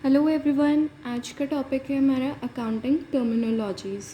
Hello everyone, आज का topic है हमारा accounting terminologies.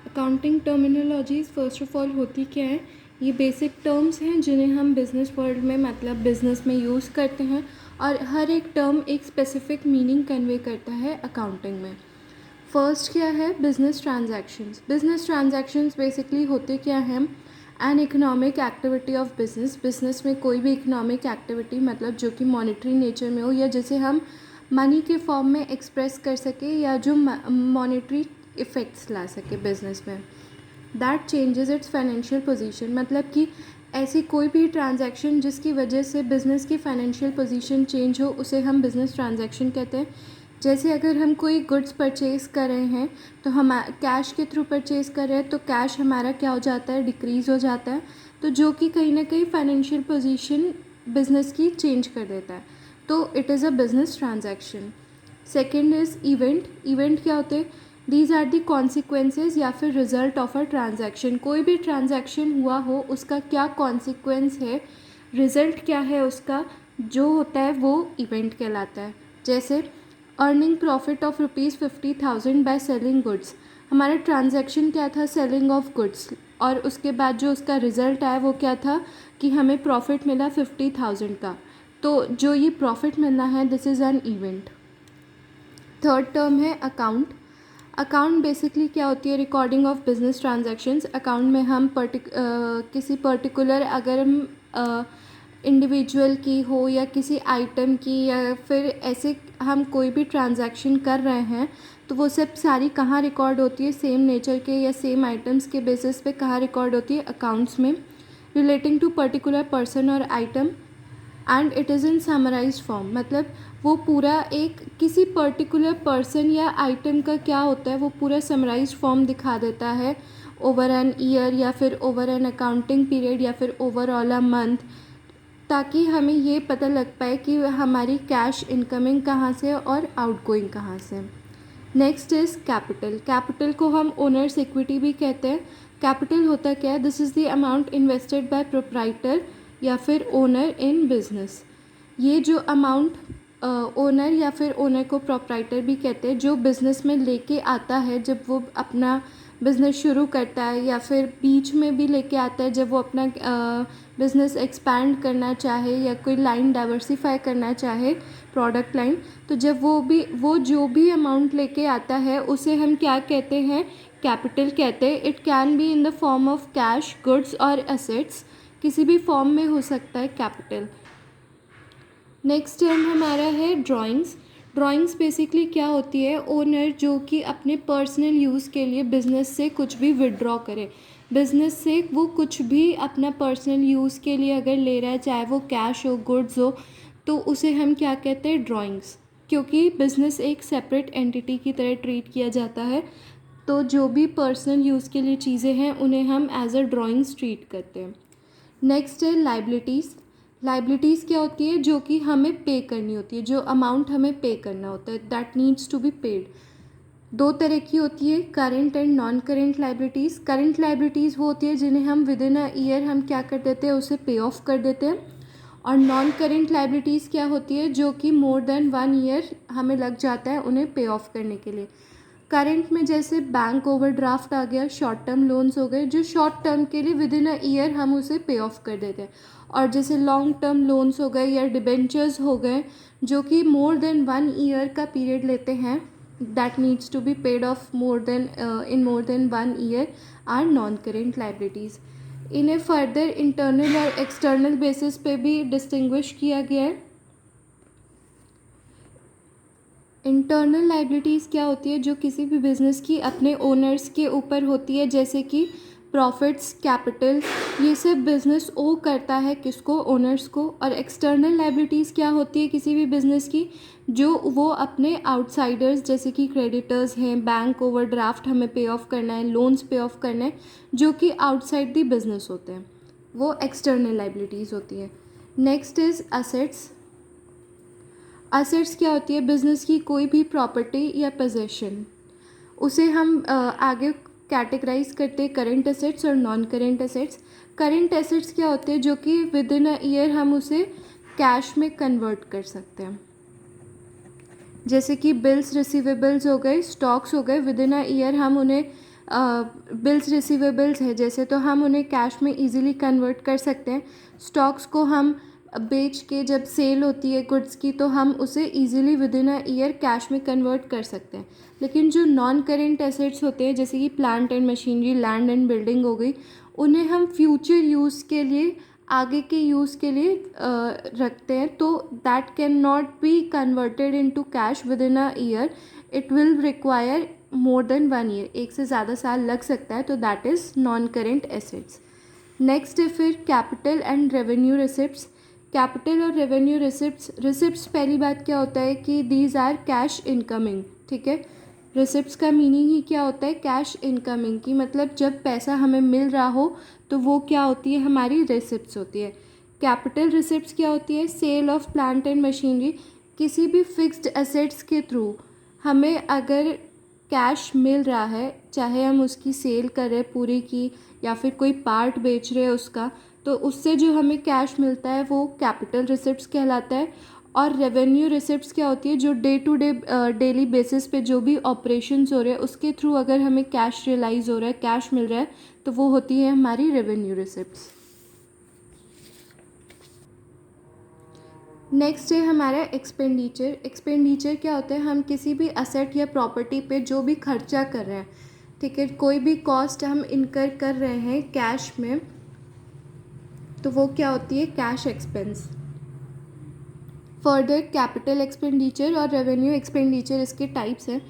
Accounting terminologies first of all होती क्या है? ये बेसिक टर्म्स हैं जिन्हें हम बिज़नेस वर्ल्ड में मतलब बिज़नेस में यूज़ करते हैं और हर एक टर्म एक स्पेसिफिक मीनिंग कन्वे करता है अकाउंटिंग में। फर्स्ट क्या है? Business transactions. Business transactions basically होते क्या हैं? An economic activity of business में कोई भी इकोनॉमिक एक्टिविटी मतलब जो कि मॉनेटरी नेचर में हो या जिसे हम मनी के फॉर्म में एक्सप्रेस कर सके या जो मॉनेटरी इफ़ेक्ट्स ला सके बिजनेस में, that changes it's financial position. मतलब कि ऐसी कोई भी ट्रांजैक्शन जिसकी वजह से बिज़नेस की फाइनेंशियल पोजीशन चेंज हो उसे हम बिज़नेस ट्रांजैक्शन कहते हैं। जैसे अगर हम कोई गुड्स परचेज़ कर रहे हैं तो हम कैश के थ्रू परचेज़ कर रहे हैं तो कैश हमारा क्या हो जाता है? डिक्रीज़ हो जाता है, तो जो कि कहीं ना कहीं फाइनेंशियल पोजीशन बिज़नेस की चेंज कर देता है, तो it is a business transaction. Second is event. Event क्या होते हैं? दीज आर दी कॉन्सिक्वेंसेज या फिर रिजल्ट ऑफ अ ट्रांजैक्शन। कोई भी ट्रांजैक्शन हुआ हो उसका क्या कॉन्सिक्वेंस है, रिजल्ट क्या है उसका, जो होता है वो इवेंट कहलाता है। जैसे earning profit of ₹50,000 by selling goods. हमारा ट्रांजैक्शन क्या था? सेलिंग ऑफ गुड्स, और उसके बाद जो उसका रिजल्ट आया वो क्या था कि हमें प्रॉफिट मिला 50,000 का। तो जो ये प्रॉफिट मिलना है this is an event. Third term है अकाउंट। अकाउंट बेसिकली क्या होती है? Recording of business transactions. Account में हम किसी पर्टिकुलर अगर हम इंडिविजुअल की हो या किसी आइटम की या फिर ऐसे हम कोई भी ट्रांजैक्शन कर रहे हैं तो वो सब सारी कहाँ रिकॉर्ड होती है? सेम नेचर के या सेम आइटम्स के बेसिस पे कहाँ रिकॉर्ड होती है? अकाउंट्स में। रिलेटिंग टू पर्टिकुलर पर्सन और item and it is in summarised form. मतलब वो पूरा एक किसी पर्टिकुलर पर्सन या आइटम का क्या होता है वो पूरा समराइज्ड फॉर्म दिखा देता है ओवर एन ईयर या फिर ओवर एन अकाउंटिंग पीरियड या फिर ओवरऑल अ मंथ, ताकि हमें ये पता लग पाए कि हमारी कैश इनकमिंग कहाँ से और आउटगोइंग कहाँ से। Next is capital. कैपिटल को हम ओनर्स इक्विटी भी कहते हैं। कैपिटल होता क्या है? This is the amount invested bye proprietor या फिर ओनर इन बिजनेस। ये जो अमाउंट ओनर या फिर ओनर को प्रोप्राइटर भी कहते हैं, जो बिज़नेस में लेके आता है जब वो अपना बिज़नेस शुरू करता है या फिर बीच में भी लेके आता है जब वो अपना बिज़नेस एक्सपैंड करना चाहे या कोई लाइन डाइवर्सिफाई करना चाहे, प्रोडक्ट लाइन। तो जब वो जो भी अमाउंट लेके आता है उसे हम क्या कहते हैं? कैपिटल कहते हैं। It can be in the form of cash, goods और एसेट्स। किसी भी फॉर्म में हो सकता है कैपिटल। नेक्स्ट टर्म हमारा है ड्राइंग्स। ड्राइंग्स बेसिकली क्या होती है? ओनर जो कि अपने पर्सनल यूज़ के लिए बिज़नेस से कुछ भी विड्रॉ करे, बिज़नेस से वो कुछ भी अपना पर्सनल यूज़ के लिए अगर ले रहा है, चाहे वो कैश हो, गुड्स हो, तो उसे हम क्या कहते हैं? ड्राइंग्स। क्योंकि बिज़नेस एक सेपरेट एंटिटी की तरह ट्रीट किया जाता है, तो जो भी पर्सनल यूज़ के लिए चीज़ें हैं उन्हें हम एज अ ड्राइंग्स ट्रीट करते हैं। नेक्स्ट है लाइबिलिटीज़। लाइबिलिटीज़ क्या होती है? जो कि हमें पे करनी होती है, जो अमाउंट हमें पे करना होता है, that needs to be paid. दो तरह की होती है, current and non current liabilities. Current liabilities वो होती है जिन्हें हम विद इन अ ईयर हम क्या कर देते हैं? उसे पे ऑफ कर देते हैं। और नॉन करेंट लाइबिलिटीज़ क्या होती है? जो कि मोर देन 1 ईयर हमें लग जाता है उन्हें पे ऑफ करने के लिए। करंट में जैसे बैंक ओवरड्राफ्ट आ गया, शॉर्ट टर्म लोन्स हो गए, जो शॉर्ट टर्म के लिए विद इन अ ईयर हम उसे पे ऑफ कर देते हैं। और जैसे लॉन्ग टर्म लोन्स हो गए या डिबेंचर्स हो गए जो कि मोर देन 1 ईयर का पीरियड लेते हैं, that needs to be paid off more than 1 year, are non current liabilities. इन्हें फर्दर इंटरनल और एक्सटर्नल बेसिस पे भी डिस्टिंग्विश किया गया है। इंटरनल लाइबिलिटीज़ क्या होती है? जो किसी भी बिज़नेस की अपने ओनर्स के ऊपर होती है, जैसे कि प्रॉफिट्स, कैपिटल, ये सब बिज़नेस ओ करता है किसको? ओनर्स को। और एक्सटर्नल लाइबिलिटीज़ क्या होती है किसी भी बिज़नेस की? जो वो अपने आउटसाइडर्स जैसे कि क्रेडिटर्स हैं, बैंक ओवरड्राफ्ट हमें पे ऑफ करना है, लोन्स पे ऑफ करना है, जो कि आउटसाइड दी बिज़नेस होते हैं, वो एक्सटर्नल लाइबिलिटीज़ होती है। Next is assets. असेट्स क्या होती है? बिज़नेस की कोई भी प्रॉपर्टी या पोजेशन, उसे हम आगे कैटेगराइज करते हैं करेंट एसेट्स और non current assets. Current assets क्या होते हैं? जो कि विद इन अ ईयर हम उसे कैश में कन्वर्ट कर सकते हैं। जैसे कि बिल्स रिसीवेबल्स हो गए, स्टॉक्स हो गए, विद इन अ ईयर हम उन्हें बिल्स रिसीवेबल्स है जैसे, तो हम उन्हें कैश में इजीली कन्वर्ट कर सकते हैं। स्टॉक्स को हम बेच के जब सेल होती है गुड्स की, तो हम उसे easily with in a year cash में कन्वर्ट कर सकते हैं। लेकिन जो नॉन करेंट एसेट्स होते हैं जैसे कि plant and machinery, land and building हो गई, उन्हें हम फ्यूचर यूज़ के लिए, आगे के यूज़ के लिए रखते हैं, तो that can not be converted into cash with in a year, it will require more than 1 year, एक से ज़्यादा साल लग सकता है, तो that is non current assets. Next है फिर capital and revenue receipts. Capital और रेवेन्यू रिसिप्ट्स, रिसिप्ट्स पहली बात क्या होता है कि दीज आर कैश इनकमिंग, ठीक है। रिसिप्ट्स का मीनिंग ही क्या होता है, कैश इनकमिंग की, मतलब जब पैसा हमें मिल रहा हो तो वो क्या होती है, हमारी रिसिप्ट्स होती है। कैपिटल रिसिप्ट्स क्या होती है, sale of plant and machinery, किसी भी फिक्स्ड एसेट्स के थ्रू हमें अगर कैश मिल रहा है, चाहे हम उसकी सेल कर रहे पूरी की या फिर कोई पार्ट बेच रहे हैं उसका, तो उससे जो हमें कैश मिलता है वो कैपिटल रिसिप्ट्स कहलाता है। और रेवेन्यू रिसिप्ट्स क्या होती है, जो day to day daily basis पे जो भी ऑपरेशंस हो रहे हैं उसके थ्रू अगर हमें कैश रियलाइज़ हो रहा है, कैश मिल रहा है, तो वो होती है हमारी रेवेन्यू रिसिप्ट्स। नेक्स्ट है हमारा एक्सपेंडिचर। एक्सपेंडिचर क्या होता है, हम किसी भी असेट या प्रॉपर्टी पे जो भी खर्चा कर रहे हैं, ठीक है, कोई भी कॉस्ट हम इनकर कर रहे हैं कैश में, तो वो क्या होती है, cash expense. Further capital expenditure और रेवेन्यू एक्सपेंडिचर इसके टाइप्स हैं।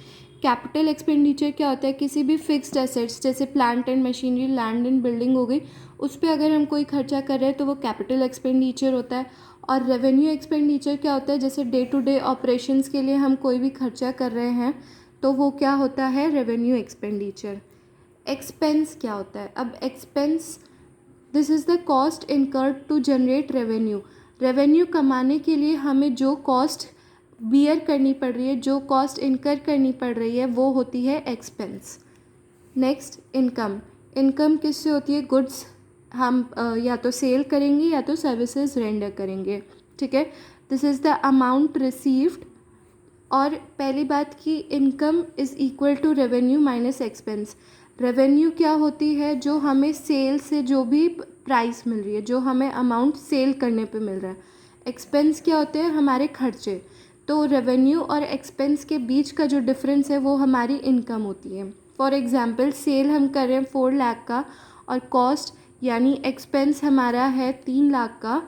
कैपिटल एक्सपेंडिचर क्या होता है, किसी भी फिक्स्ड एसेट्स जैसे plant and machinery, land and building हो गई, उस पर अगर हम कोई खर्चा कर रहे हैं तो वो कैपिटल एक्सपेंडिचर होता है। और रेवेन्यू एक्सपेंडिचर क्या होता है, जैसे डे टू डे ऑपरेशंस के लिए हम कोई भी खर्चा कर रहे हैं तो वो क्या होता है, रेवेन्यू एक्सपेंडिचर। एक्सपेंस क्या होता है, अब expense, this is the cost incurred to generate revenue. Revenue कमाने के लिए हमें जो कॉस्ट बियर करनी पड़ रही है, जो कॉस्ट इनकर करनी पड़ रही है, वो होती है एक्सपेंस। Next income. इनकम किससे होती है, गुड्स हम या तो सेल करेंगे या तो सर्विसेज रेंडर करेंगे, ठीक है। This is the amount received. और पहली बात की income is equal to revenue minus expense. Revenue क्या होती है, जो हमें सेल से जो भी प्राइस मिल रही है, जो हमें अमाउंट सेल करने पे मिल रहा है। एक्सपेंस क्या होते हैं, हमारे खर्चे। तो रेवेन्यू और एक्सपेंस के बीच का जो डिफरेंस है वो हमारी इनकम होती है। फॉर एग्ज़ाम्पल सेल हम कर रहे हैं 4 लाख का, और कॉस्ट यानी एक्सपेंस हमारा है 3 लाख का,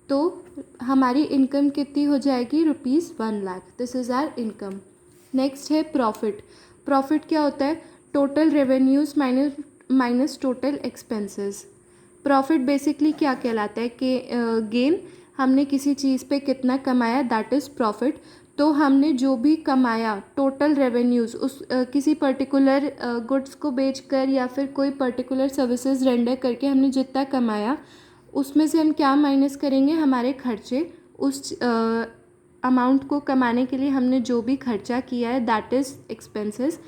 तो हमारी इनकम कितनी हो जाएगी, ₹1 lakh. This is our income. Next है प्रॉफिट। प्रॉफिट क्या होता है, total revenues minus total expenses. Profit basically क्या कहलाता है कि गेन, हमने किसी चीज़ पे कितना कमाया, दैट इज़ प्रॉफिट। तो हमने जो भी कमाया, टोटल रेवेन्यूज़ उस किसी पर्टिकुलर गुड्स को बेचकर या फिर कोई पर्टिकुलर सर्विसेज रेंडर करके हमने जितना कमाया, उसमें से हम क्या माइनस करेंगे, हमारे खर्चे। उस अमाउंट को कमाने के लिए हमने जो भी खर्चा किया है, दैट इज़ एक्सपेंसेस।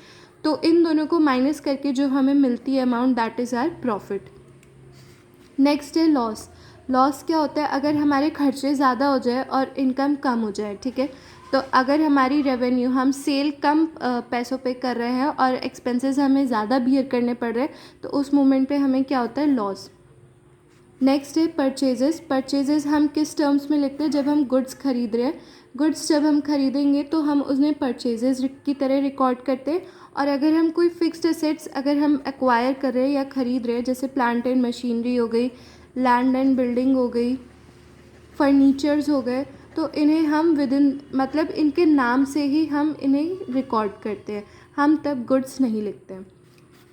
तो इन दोनों को माइनस करके जो हमें मिलती है amount, that is our profit. Next है लॉस। लॉस क्या होता है, अगर हमारे खर्चे ज़्यादा हो जाए और इनकम कम हो जाए, ठीक है। तो अगर हमारी रेवेन्यू, हम सेल कम पैसों पे कर रहे हैं और एक्सपेंसेस हमें ज़्यादा बियर करने पड़ रहे हैं, तो उस मोमेंट पे हमें क्या होता है, लॉस। नेक्स्ट है परचेजेस। परचेजेस हम किस टर्म्स में लिखते हैं, जब हम गुड्स खरीद रहे हैं। गुड्स जब हम खरीदेंगे तो हम उन्हें परचेजेस की तरह रिकॉर्ड करते हैं। और अगर हम कोई फिक्स्ड एसेट्स अगर हम एक्वायर कर रहे हैं या ख़रीद रहे हैं, जैसे प्लांट एंड मशीनरी हो गई, लैंड एंड बिल्डिंग हो गई, फर्नीचर्स हो गए, तो इन्हें हम विद इन, मतलब इनके नाम से ही हम इन्हें रिकॉर्ड करते हैं, हम तब गुड्स नहीं लिखते हैं।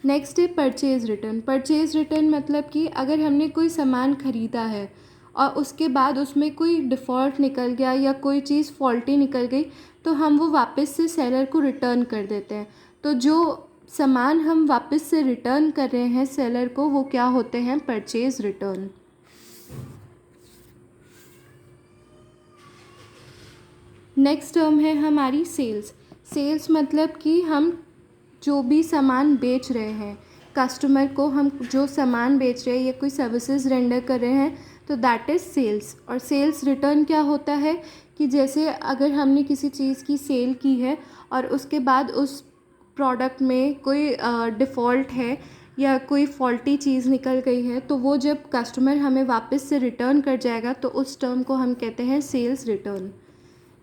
नेक्स्ट है परचेज़ रिटर्न। परचेज़ रिटर्न मतलब कि अगर हमने कोई सामान ख़रीदा है और उसके बाद उसमें कोई डिफ़ॉल्ट निकल गया या कोई चीज़ फॉल्टी निकल गई, तो हम वो वापस से सेलर को रिटर्न कर देते हैं। तो जो सामान हम वापस से रिटर्न कर रहे हैं सेलर को, वो क्या होते हैं, परचेज़ रिटर्न। नेक्स्ट टर्म है हमारी सेल्स। सेल्स मतलब कि हम जो भी सामान बेच रहे हैं, कस्टमर को हम जो सामान बेच रहे हैं या कोई सर्विसेज रेंडर कर रहे हैं, तो दैट इज़ सेल्स। और सेल्स रिटर्न क्या होता है कि जैसे अगर हमने किसी चीज़ की सेल की है और उसके बाद उस प्रोडक्ट में कोई डिफ़ॉल्ट है या कोई फॉल्टी चीज़ निकल गई है, तो वो जब कस्टमर हमें वापस से रिटर्न कर जाएगा तो उस टर्म को हम कहते हैं सेल्स रिटर्न।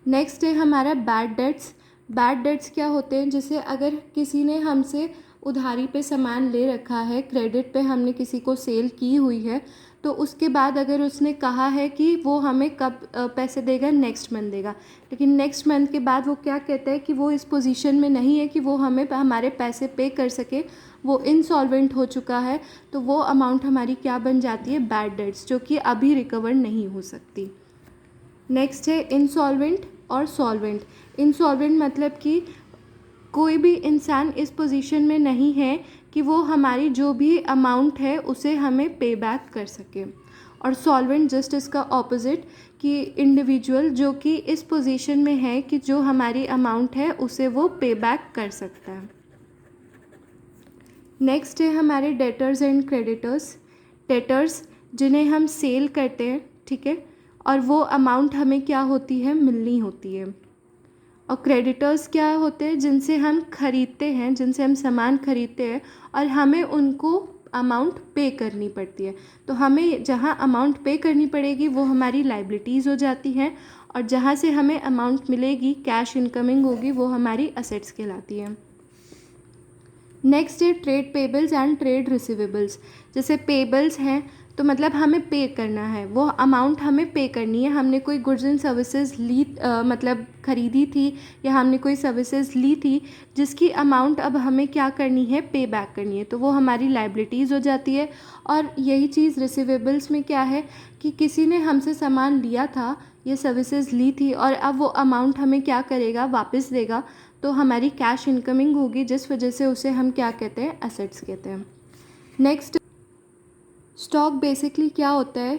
नेक्स्ट है हमारा बैड डेट्स। बैड डेट्स क्या होते हैं, जैसे अगर किसी ने हमसे उधारी पे सामान ले रखा है, क्रेडिट पे हमने किसी को सेल की हुई है, तो उसके बाद अगर उसने कहा है कि वो हमें कब पैसे देगा, नेक्स्ट मंथ देगा, लेकिन नेक्स्ट मंथ के बाद वो क्या कहता है कि वो इस पोजीशन में नहीं है कि वो हमें हमारे पैसे पे कर सके, वो इंसॉल्वेंट हो चुका है, तो वो अमाउंट हमारी क्या बन जाती है, बैड डेट्स, जो कि अभी रिकवर नहीं हो सकती। नेक्स्ट है इंसॉल्वेंट और सॉल्वेंट। इंसॉल्वेंट मतलब कि कोई भी इंसान इस पोजीशन में नहीं है कि वो हमारी जो भी अमाउंट है उसे हमें पे बैक कर सके। और सॉल्वेंट जस्ट इसका ऑपोजिट, कि इंडिविजुअल जो कि इस पोजीशन में है कि जो हमारी अमाउंट है उसे वो पे बैक कर सकता है। नेक्स्ट है हमारे डेटर्स एंड क्रेडिटर्स। डेटर्स जिन्हें हम सेल करते हैं, ठीक है, और वो अमाउंट हमें क्या होती है, मिलनी होती है। और क्रेडिटर्स क्या होते हैं, जिनसे हम खरीदते हैं, जिनसे हम सामान खरीदते हैं और हमें उनको अमाउंट पे करनी पड़ती है। तो हमें जहाँ अमाउंट पे करनी पड़ेगी वो हमारी लाइबिलिटीज़ हो जाती हैं, और जहाँ से हमें अमाउंट मिलेगी, कैश इनकमिंग होगी, वो हमारी असेट्स कहलाती हैं। नेक्स्ट है trade payables and trade receivables. जैसे पेबल्स हैं तो मतलब हमें पे करना है, वो अमाउंट हमें पे करनी है। हमने कोई गुड्स एंड सर्विसेज ली, मतलब ख़रीदी थी या हमने कोई सर्विसेज ली थी जिसकी अमाउंट अब हमें क्या करनी है, पे बैक करनी है, तो वो हमारी लाइबिलिटीज़ हो जाती है। और यही चीज़ रिसीवेबल्स में क्या है कि किसी ने हमसे सामान लिया था, ये सर्विसेज ली थी, और अब वो अमाउंट हमें क्या करेगा, वापस देगा, तो हमारी कैश इनकमिंग होगी, जिस वजह से उसे हम क्या कहते हैं, एसेट्स कहते हैं। नेक्स्ट स्टॉक बेसिकली क्या होता है,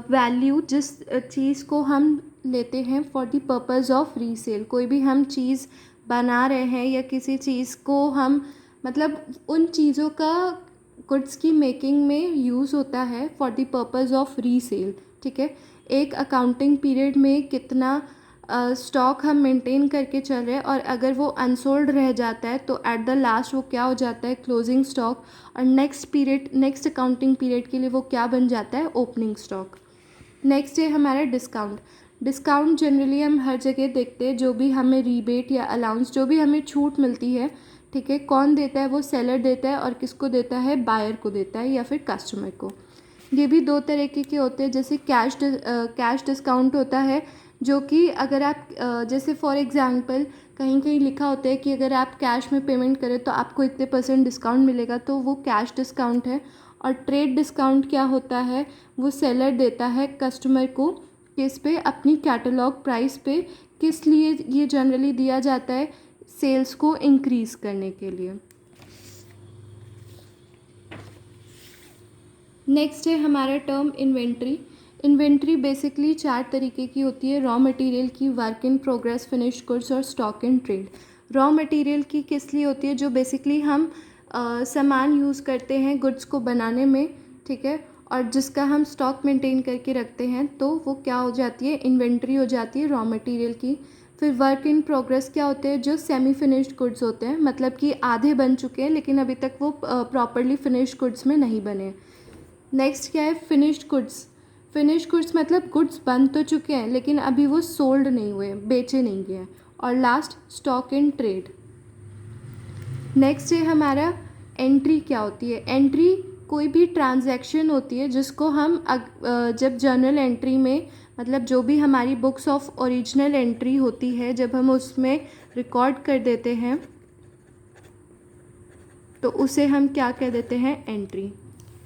वैल्यू जिस चीज़ को हम लेते हैं for the purpose of resale. कोई भी हम चीज़ बना रहे हैं या किसी चीज़ को हम, मतलब उन चीज़ों का गुड्स की मेकिंग में यूज़ होता है for the purpose of resale, ठीक है। एक अकाउंटिंग पीरियड में कितना स्टॉक हम मेंटेन करके चल रहे हैं, और अगर वो अनसोल्ड रह जाता है तो एट द लास्ट वो क्या हो जाता है, क्लोजिंग स्टॉक, और नेक्स्ट अकाउंटिंग पीरियड के लिए वो क्या बन जाता है, ओपनिंग स्टॉक। नेक्स्ट है हमारा डिस्काउंट। डिस्काउंट जनरली हम हर जगह देखते हैं, जो भी हमें रीबेट या अलाउंस, जो भी हमें छूट मिलती है, ठीक है, कौन देता है, वो सेलर देता है, और किसको देता है, बायर को देता है या फिर कस्टमर को। ये भी दो तरीके के होते हैं, जैसे कैश डिस्काउंट होता है, जो कि अगर आप जैसे फॉर एग्जांपल कहीं कहीं लिखा होता है कि अगर आप कैश में पेमेंट करें तो आपको इतने % डिस्काउंट मिलेगा, तो वो कैश डिस्काउंट है। और ट्रेड डिस्काउंट क्या होता है, वो सेलर देता है कस्टमर को, किस पे, अपनी कैटलॉग प्राइस पे। किस लिए ये जनरली दिया जाता है, सेल्स को इंक्रीज़ करने के लिए। नेक्स्ट है हमारा टर्म इन्वेंट्री। इन्वेंट्री बेसिकली 4 तरीके की होती है, रॉ मटेरियल की, work in progress, finished goods और stock in trade. Raw material की किस लिए होती है, जो बेसिकली हम सामान यूज़ करते हैं गुड्स को बनाने में, ठीक है, और जिसका हम स्टॉक मेंटेन करके रखते हैं, तो वो क्या हो जाती है, इन्वेंट्री हो जाती है रॉ मटेरियल की। फिर वर्क इन प्रोग्रेस क्या होते हैं, जो सेमी फिनिश्ड गुड्स होते हैं, मतलब कि आधे बन चुके हैं लेकिन अभी तक वो प्रॉपरली फिनिश्ड गुड्स में नहीं बने। नेक्स्ट क्या है, फिनिश्ड गुड्स। फिनिश्ड गुड्स मतलब गुड्स बन तो चुके हैं लेकिन अभी वो सोल्ड नहीं हुए, बेचे नहीं गए हैं। और last stock in trade. Next है हमारा एंट्री। क्या होती है एंट्री, कोई भी ट्रांजैक्शन होती है जिसको हम जब जर्नल एंट्री में, मतलब जो भी हमारी बुक्स ऑफ ओरिजिनल एंट्री होती है, जब हम उसमें रिकॉर्ड कर देते हैं तो उसे हम क्या कह देते हैं, एंट्री।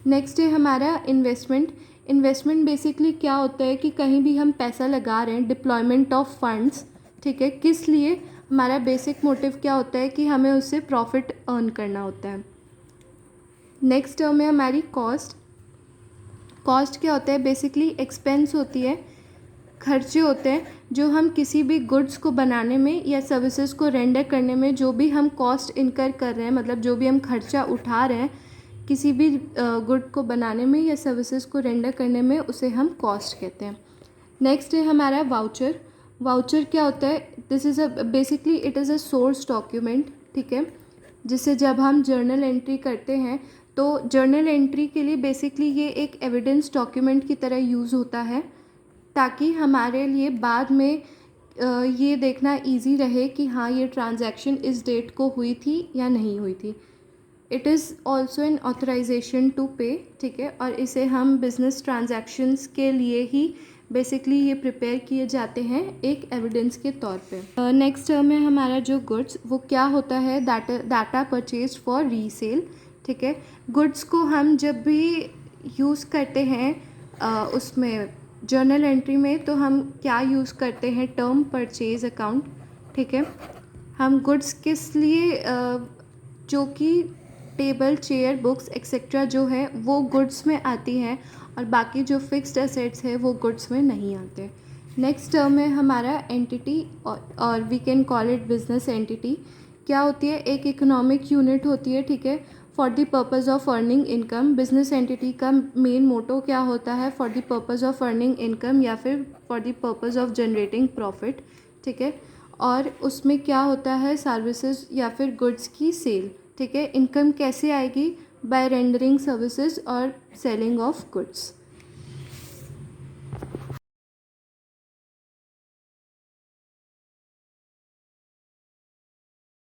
नेक्स्ट है हमारा इन्वेस्टमेंट। इन्वेस्टमेंट बेसिकली क्या होता है कि कहीं भी हम पैसा लगा रहे हैं, डिप्लॉयमेंट ऑफ फंड्स, ठीक है, किस लिए, हमारा बेसिक मोटिव क्या होता है कि हमें उससे प्रॉफिट अर्न करना होता है। नेक्स्ट टर्म है हमारी कॉस्ट। कॉस्ट क्या होता है, बेसिकली एक्सपेंस होती है, खर्चे होते हैं जो हम किसी भी गुड्स को बनाने में या सर्विसेज को रेंडर करने में जो भी हम कॉस्ट इनकर कर रहे हैं, मतलब जो भी हम खर्चा उठा रहे हैं, किसी भी गुड को बनाने में या सर्विसेज को रेंडर करने में उसे हम कॉस्ट कहते हैं। नेक्स्ट है हमारा वाउचर। वाउचर क्या होता है? This is basically it is a source document, ठीक है, जिसे जब हम जर्नल एंट्री करते हैं तो जर्नल एंट्री के लिए बेसिकली ये एक एविडेंस डॉक्यूमेंट की तरह यूज़ होता है, ताकि हमारे लिए बाद में ये देखना इजी रहे कि हाँ ये ट्रांजैक्शन इस डेट को हुई थी या नहीं हुई थी। It is also an authorization to pay, ठीक है, और इसे हम बिजनेस ट्रांजैक्शंस के लिए ही बेसिकली ये प्रिपेयर किए जाते हैं एक एविडेंस के तौर पे। नेक्स्ट टर्म है हमारा जो गुड्स, वो क्या होता है? डाटा परचेज फॉर रीसेल, ठीक है। गुड्स को हम जब भी यूज़ करते हैं उसमें जर्नल एंट्री में, तो हम क्या यूज़ करते हैं? टर्म परचेज अकाउंट, ठीक है। हम गुड्स किस लिए जो कि टेबल, चेयर, बुक्स एक्सेट्रा जो है वो गुड्स में आती हैं, और बाकी जो फिक्स्ड एसेट्स है वो गुड्स में नहीं आते। नेक्स्ट टर्म है हमारा एंटिटी, और we can call it business entity. क्या होती है? एक इकोनॉमिक यूनिट होती है, ठीक है, for the purpose of earning income. Business entity का मेन मोटो क्या होता है? For the purpose of earning income या फिर for the purpose of generating profit, ठीक है। और उसमें क्या होता है? सर्विसेज या फिर गुड्स की सेल, ठीक है। इनकम कैसे आएगी? बाय रेंडरिंग सर्विसेज और सेलिंग ऑफ गुड्स।